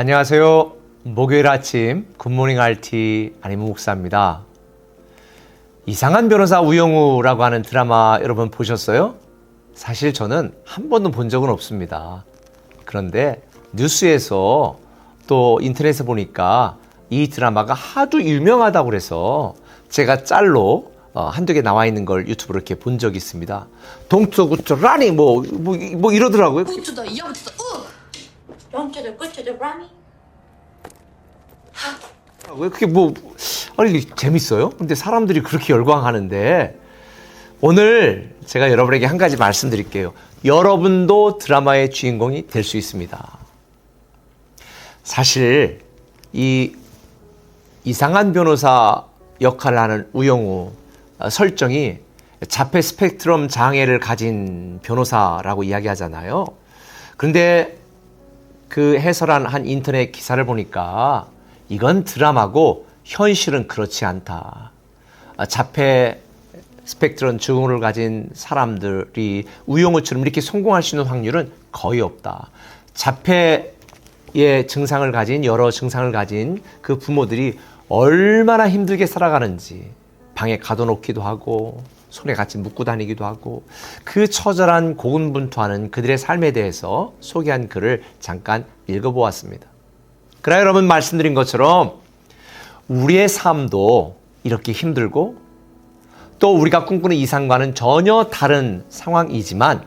안녕하세요. 목요일 아침 굿모닝 RT 안희무 목사입니다. 이상한 변호사 우영우라고 하는 드라마 여러분 보셨어요? 사실 저는 한 번도 본 적은 없습니다. 그런데 뉴스에서 또 인터넷에 보니까 이 드라마가 하도 유명하다고 그래서 제가 짤로 한두 개 나와 있는 걸 유튜브로 이렇게 본 적이 있습니다. 동투구투 라니 뭐 이러더라고요. 우투더 이어부터 영주들 꾸투들 라미. 그게 아니 재밌어요? 근데 사람들이 그렇게 열광하는데 오늘 제가 여러분에게 한 가지 말씀드릴게요. 여러분도 드라마의 주인공이 될 수 있습니다. 사실 이 이상한 변호사 역할을 하는 우영우 설정이 자폐 스펙트럼 장애를 가진 변호사라고 이야기하잖아요. 그런데 그 해설한 한 인터넷 기사를 보니까 이건 드라마고 현실은 그렇지 않다. 자폐 스펙트럼 증후를 가진 사람들이 우영우처럼 이렇게 성공할 수 있는 확률은 거의 없다. 자폐의 증상을 가진 여러 증상을 가진 그 부모들이 얼마나 힘들게 살아가는지 방에 가둬놓기도 하고 손에 같이 묶고 다니기도 하고 그 처절한 고군분투하는 그들의 삶에 대해서 소개한 글을 잠깐 읽어보았습니다. 그러나 여러분 말씀드린 것처럼 우리의 삶도 이렇게 힘들고 또 우리가 꿈꾸는 이상과는 전혀 다른 상황이지만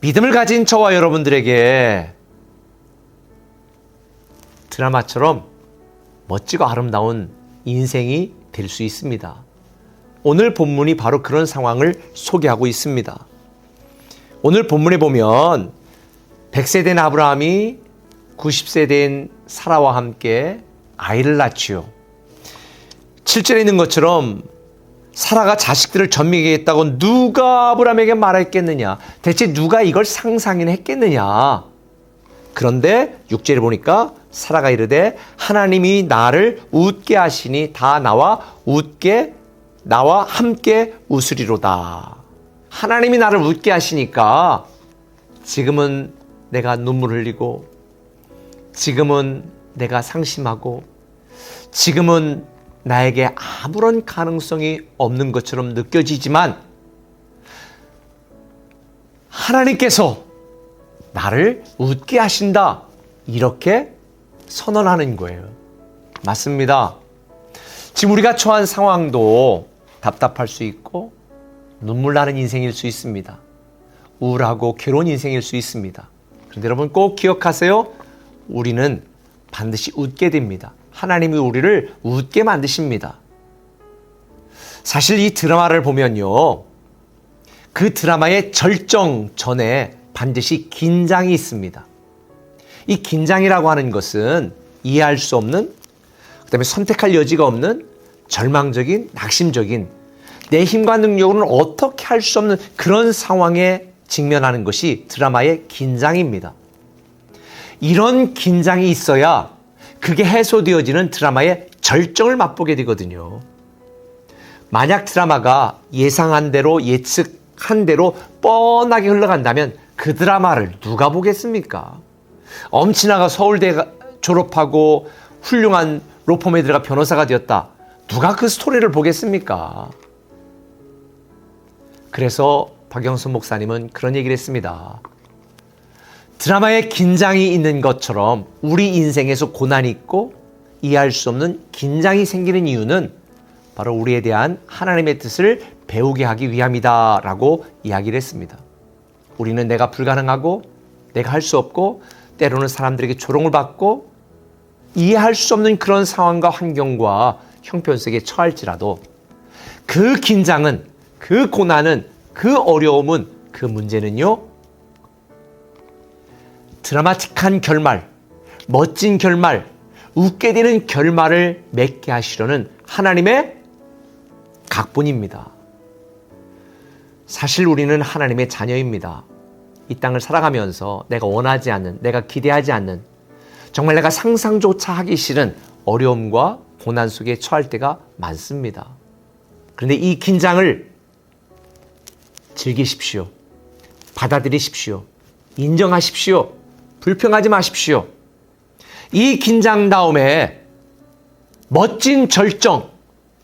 믿음을 가진 저와 여러분들에게 드라마처럼 멋지고 아름다운 인생이 될 수 있습니다. 오늘 본문이 바로 그런 상황을 소개하고 있습니다. 오늘 본문에 보면 100세 된 아브라함이 90세 된 사라와 함께 아이를 낳지요. 7절에 있는 것처럼 사라가 자식들을 젖먹이게 했다고 누가 아브라함에게 말했겠느냐? 대체 누가 이걸 상상이나 했겠느냐? 그런데 6절에 보니까 사라가 이르되 하나님이 나를 웃게 하시니 다 나와 함께 웃으리로다. 하나님이 나를 웃게 하시니까 지금은 내가 눈물 흘리고 지금은 내가 상심하고 지금은 나에게 아무런 가능성이 없는 것처럼 느껴지지만 하나님께서 나를 웃게 하신다. 이렇게 선언하는 거예요. 맞습니다. 지금 우리가 처한 상황도 답답할 수 있고 눈물 나는 인생일 수 있습니다. 우울하고 괴로운 인생일 수 있습니다. 그런데 여러분 꼭 기억하세요. 우리는 반드시 웃게 됩니다. 하나님이 우리를 웃게 만드십니다. 사실 이 드라마를 보면요. 그 드라마의 절정 전에 반드시 긴장이 있습니다. 이 긴장이라고 하는 것은 이해할 수 없는, 그다음에 선택할 여지가 없는 절망적인, 낙심적인 내 힘과 능력으로는 어떻게 할 수 없는 그런 상황에 직면하는 것이 드라마의 긴장입니다. 이런 긴장이 있어야 그게 해소되어지는 드라마의 절정을 맛보게 되거든요. 만약 드라마가 예상한 대로 예측한 대로 뻔하게 흘러간다면 그 드라마를 누가 보겠습니까? 엄친아가 서울대 졸업하고 훌륭한 로펌에 들어가 변호사가 되었다. 누가 그 스토리를 보겠습니까? 그래서 박영수 목사님은 그런 얘기를 했습니다. 드라마에 긴장이 있는 것처럼 우리 인생에서 고난이 있고 이해할 수 없는 긴장이 생기는 이유는 바로 우리에 대한 하나님의 뜻을 배우게 하기 위함이다 라고 이야기를 했습니다. 우리는 내가 불가능하고 내가 할 수 없고 때로는 사람들에게 조롱을 받고 이해할 수 없는 그런 상황과 환경과 형편 속에 처할지라도 그 긴장은, 그 고난은, 그 어려움은, 그 문제는요, 드라마틱한 결말, 멋진 결말, 웃게 되는 결말을 맺게 하시려는 하나님의 각본입니다. 사실 우리는 하나님의 자녀입니다. 이 땅을 살아가면서 내가 원하지 않는, 내가 기대하지 않는, 정말 내가 상상조차 하기 싫은 어려움과 고난 속에 처할 때가 많습니다. 그런데 이 긴장을 즐기십시오. 받아들이십시오. 인정하십시오. 불평하지 마십시오. 이 긴장 다음에 멋진 절정,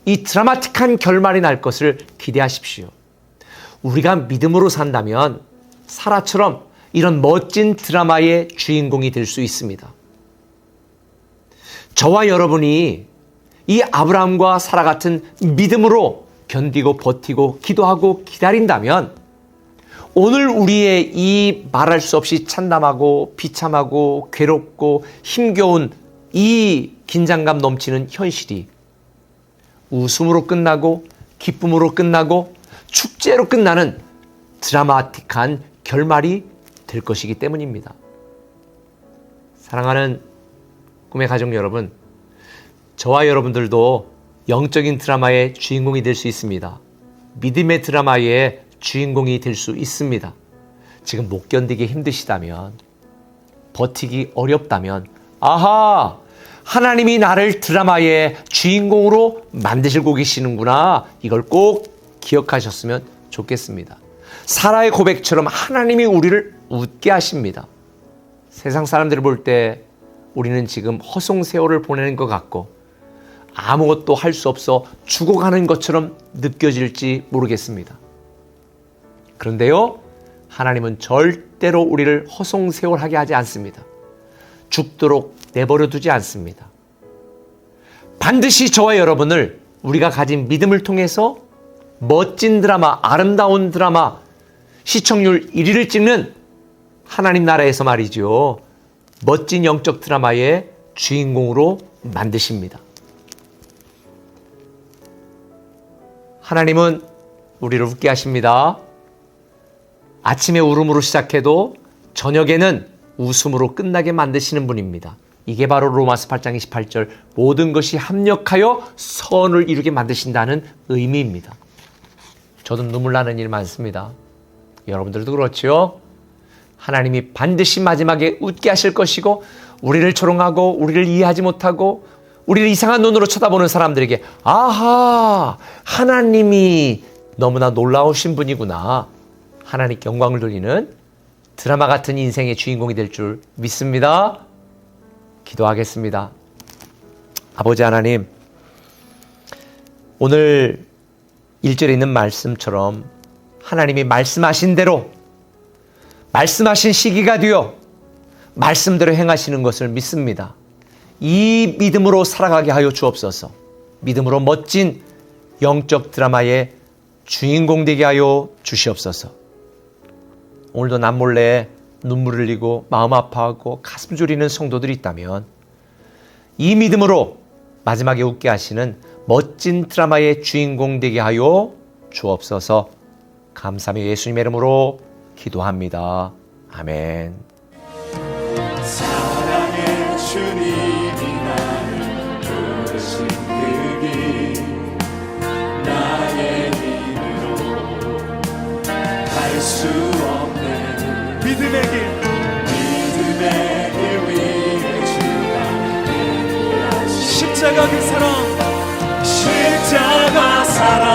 이 드라마틱한 결말이 날 것을 기대하십시오. 우리가 믿음으로 산다면 사라처럼 이런 멋진 드라마의 주인공이 될 수 있습니다. 저와 여러분이 이 아브라함과 사라 같은 믿음으로 견디고 버티고 기도하고 기다린다면 오늘 우리의 이 말할 수 없이 참담하고 비참하고 괴롭고 힘겨운 이 긴장감 넘치는 현실이 웃음으로 끝나고 기쁨으로 끝나고 축제로 끝나는 드라마틱한 결말이 될 것이기 때문입니다. 사랑하는 꿈의 가족 여러분, 저와 여러분들도 영적인 드라마의 주인공이 될 수 있습니다. 믿음의 드라마의 주인공이 될 수 있습니다. 지금 못 견디기 힘드시다면, 버티기 어렵다면, 아하! 하나님이 나를 드라마의 주인공으로 만드시고 계시는구나. 이걸 꼭 기억하셨으면 좋겠습니다. 사라의 고백처럼 하나님이 우리를 웃게 하십니다. 세상 사람들을 볼 때 우리는 지금 허송세월을 보내는 것 같고 아무것도 할 수 없어 죽어가는 것처럼 느껴질지 모르겠습니다. 그런데요, 하나님은 절대로 우리를 허송세월하게 하지 않습니다. 죽도록 내버려 두지 않습니다. 반드시 저와 여러분을 우리가 가진 믿음을 통해서 멋진 드라마, 아름다운 드라마, 시청률 1위를 찍는 하나님 나라에서 말이죠. 멋진 영적 드라마의 주인공으로 만드십니다. 하나님은 우리를 웃게 하십니다. 아침에 울음으로 시작해도 저녁에는 웃음으로 끝나게 만드시는 분입니다. 이게 바로 로마서 8장 28절 모든 것이 합력하여 선을 이루게 만드신다는 의미입니다. 저도 눈물 나는 일 많습니다. 여러분들도 그렇죠? 하나님이 반드시 마지막에 웃게 하실 것이고 우리를 조롱하고 우리를 이해하지 못하고 우리를 이상한 눈으로 쳐다보는 사람들에게 아하, 하나님이 너무나 놀라우신 분이구나. 하나님께 영광을 돌리는 드라마 같은 인생의 주인공이 될 줄 믿습니다. 기도하겠습니다. 아버지 하나님, 오늘 1절에 있는 말씀처럼 하나님이 말씀하신 대로 말씀하신 시기가 되어 말씀대로 행하시는 것을 믿습니다. 이 믿음으로 살아가게 하여 주옵소서. 믿음으로 멋진 영적 드라마의 주인공 되게 하여 주시옵소서. 오늘도 남몰래 눈물을 흘리고 마음 아파하고 가슴 졸이는 성도들이 있다면 이 믿음으로 마지막에 웃게 하시는 멋진 드라마의 주인공 되게 하여 주옵소서. 감사하며 예수님의 이름으로 기도합니다. 아멘. 사랑의 주님이 나를 부르신 그 길 나의 힘으로 갈 수 없는 믿음의 길 위에 주가 십자가 그 사랑 십자가 사랑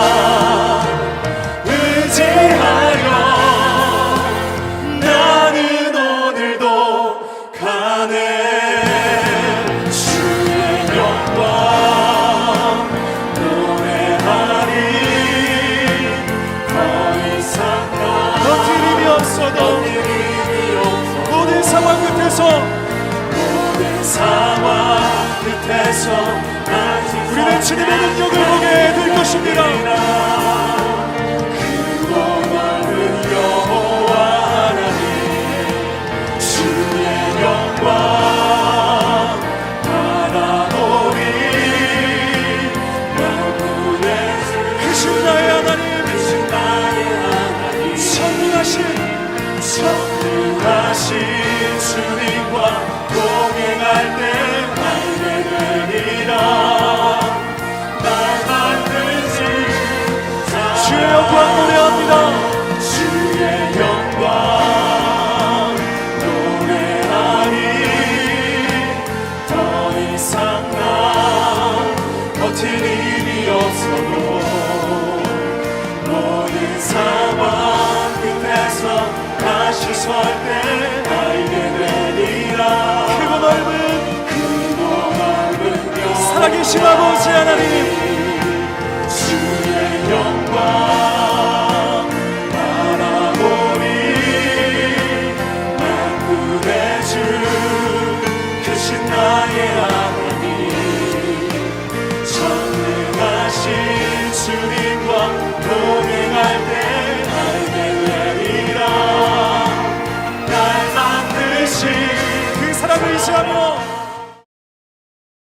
의지하여 나는 오늘도 가네 주의 영광 노래하리 더 이상 버티림이 없어도 모든 상황 끝에서 우리는 주님의 능력을 보게 될 것입니다. 그거만은 여호와 하나님 주의 영광 바라보리 영원의 크신 나의 하나님 선능하신 주님과 동행할 때 알게 되리라. 날 만드신 주의 영광 노래합니다. 주의 영광 노래하니 더 이상 나 버틸 일이 없어도 모든 상황 끝에서 다시 설 때 알게 되리라. 크고 넓은 전능하신 아버지 하나님, 주의 영광 바라보니 만군의 주 크신 나의 하나님, 전능하신 주님과 동행할 때 알게 되리라. 날 만드신 그 사랑을 의지하며